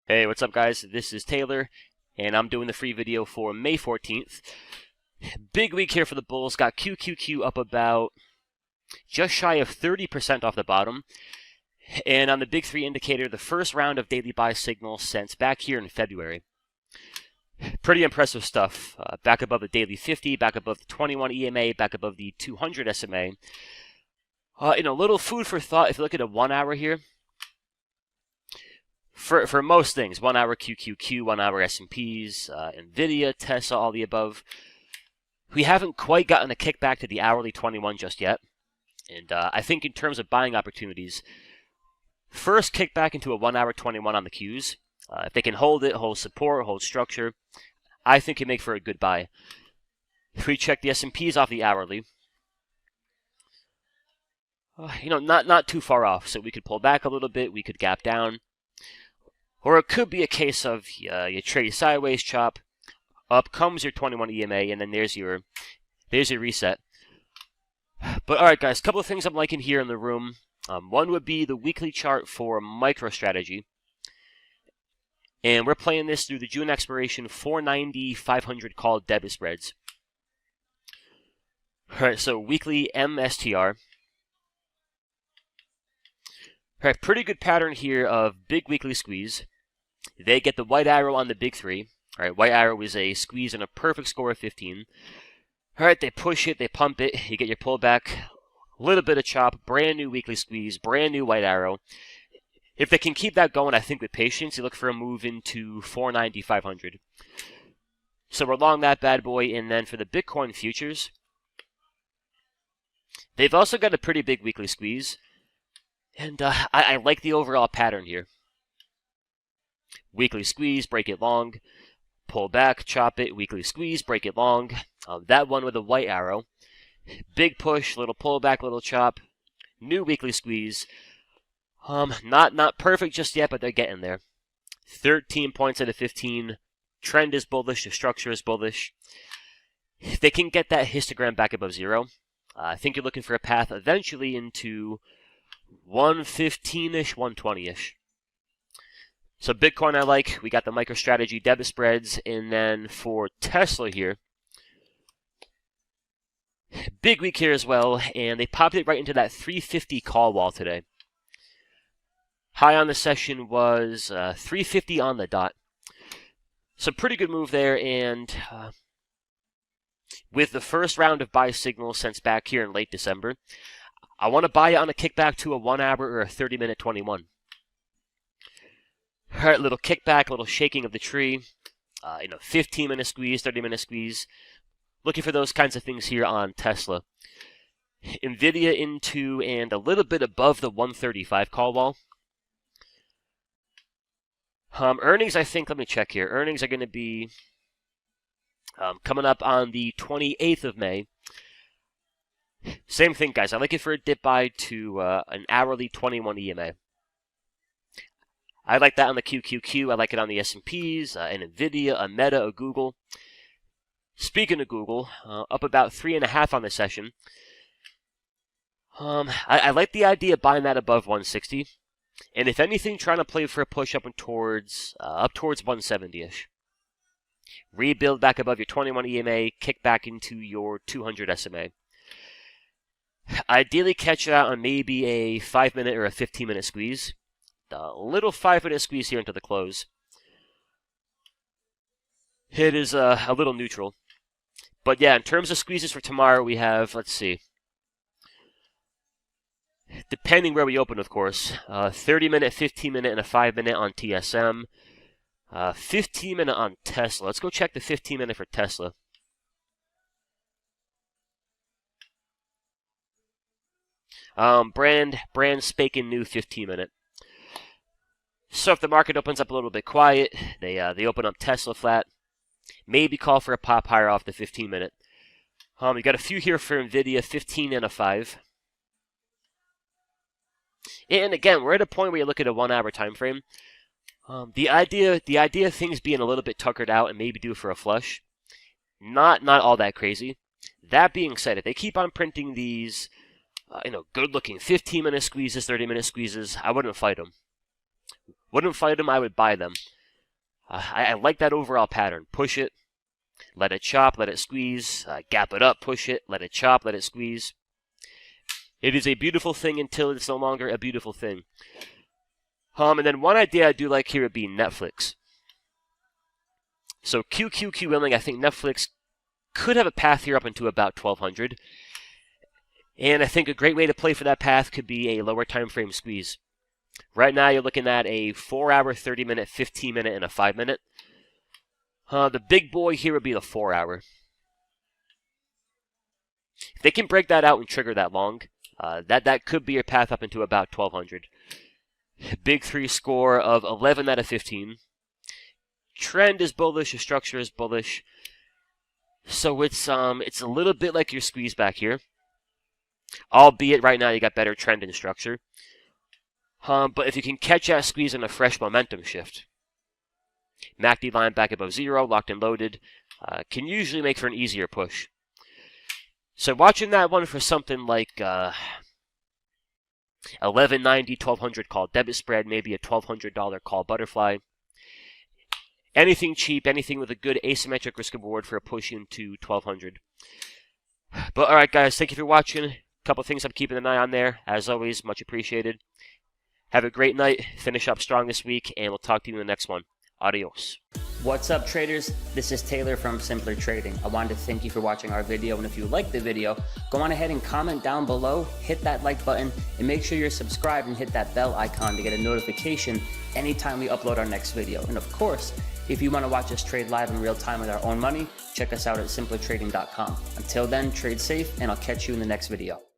Hey, what's up guys? This is Taylor, and I'm doing the free video for May 14th. Big week here for the Bulls. Got QQQ up about just shy of 30% off the bottom. And on the Big 3 indicator, the first round of daily buy signals since back here in February. Pretty impressive stuff. Back above the daily 50, back above the 21 EMA, back above the 200 SMA. Little food for thought if you look at a 1 hour here. For most things, 1 hour QQQ, 1 hour S&Ps, Nvidia, Tesla, all the above. We haven't quite gotten a kickback to the hourly 21 just yet. And I think in terms of buying opportunities, first kickback into a 1 hour 21 on the Qs. If they can hold it, hold support, hold structure, I think it make for a good buy. If we check the S&Ps off the hourly, not too far off. So we could pull back a little bit, we could gap down. Or it could be a case of you trade sideways, chop, up comes your 21 EMA, and then there's your reset. But alright guys, a couple of things I'm liking here in the room. One would be the weekly chart for MicroStrategy. And we're playing this through the June expiration 490, 500 call debit spreads. Alright, so weekly MSTR. Alright, pretty good pattern here of big weekly squeeze. They get the white arrow on the Big 3. Alright, white arrow is a squeeze and a perfect score of 15. Alright, they push it, they pump it, you get your pullback, a little bit of chop, brand new weekly squeeze, brand new white arrow. If they can keep that going, I think with patience, you look for a move into 490, 500. So we're long that bad boy, and then for the Bitcoin futures, they've also got a pretty big weekly squeeze. And I like the overall pattern here. Weekly squeeze, break it long, pull back, chop it, weekly squeeze, break it long. That one with a white arrow. Big push, little pullback, little chop. New weekly squeeze. Not perfect just yet, but they're getting there. 13 points out of 15. Trend is bullish, the structure is bullish. If they can get that histogram back above zero, I think you're looking for a path eventually into 115-ish, 120-ish. So Bitcoin I like. We got the MicroStrategy debit spreads. And then for Tesla here, big week here as well. And they popped it right into that 350 call wall today. High on the session was 350 on the dot. So pretty good move there. And with the first round of buy signals since back here in late December, I want to buy it on a kickback to a 1 hour or a 30-minute 21. Alright, little kickback, little shaking of the tree. 15-minute squeeze, 30-minute squeeze. Looking for those kinds of things here on Tesla. Nvidia into and a little bit above the 135 call wall. Earnings, I think, let me check here. Earnings are going to be coming up on the 28th of May. Same thing, guys. I like it for a dip buy to an hourly 21 EMA. I like that on the QQQ. I like it on the S&Ps, an Nvidia, a Meta, a Google. Speaking of Google, up about 3.5 on the session. I like the idea of buying that above 160. And if anything, trying to play for a push up towards 170-ish. Rebuild back above your 21 EMA, kick back into your 200 SMA. Ideally catch it out on maybe a 5-minute or a 15-minute squeeze. A little 5-minute squeeze here into the close. It is a little neutral. But yeah, in terms of squeezes for tomorrow, we have, let's see. Depending where we open, of course. 30-minute, 15-minute, and a 5-minute on TSM. 15-minute on Tesla. Let's go check the 15-minute for Tesla. Brand spanking new 15-minute. So if the market opens up a little bit quiet, they open up Tesla flat. Maybe call for a pop higher off the 15-minute. We got a few here for Nvidia, 15 and a 5. And again, we're at a point where you look at a 1 hour time frame. The idea of things being a little bit tuckered out and maybe due for a flush, not all that crazy. That being said, if they keep on printing these good-looking 15-minute squeezes, 30-minute squeezes, I wouldn't fight them. I would buy them. I like that overall pattern. Push it, let it chop, let it squeeze, gap it up, push it, let it chop, let it squeeze. It is a beautiful thing until it's no longer a beautiful thing. And then one idea I do like here would be Netflix. So QQQ willing, I think Netflix could have a path here up into about 1200. And I think a great way to play for that path could be a lower time frame squeeze. Right now you're looking at a 4-hour, 30-minute, 15-minute, and a 5-minute. The big boy here would be the 4-hour. If they can break that out and trigger that long, that could be your path up into about 1200. Big 3 score of 11 out of 15. Trend is bullish, your structure is bullish. So it's a little bit like your squeeze back here. Albeit right now you got better trend and structure. But if you can catch that squeeze in a fresh momentum shift, MACD line back above 0, locked and loaded, can usually make for an easier push. So watching that one for something like 1190, 1200 call debit spread, maybe a $1,200 call butterfly. Anything cheap, anything with a good asymmetric risk reward for a push into 1200. But alright guys, thank you for watching. A couple things I'm keeping an eye on there. As always, much appreciated. Have a great night, finish up strong this week, and we'll talk to you in the next one. Adios. What's up traders, this is Taylor from Simpler Trading. I wanted to thank you for watching our video, and if you liked the video, go on ahead and comment down below, hit that like button, and make sure you're subscribed and hit that bell icon to get a notification anytime we upload our next video. And of course, if you want to watch us trade live in real time with our own money, check us out at simplertrading.com. Until then, trade safe, and I'll catch you in the next video.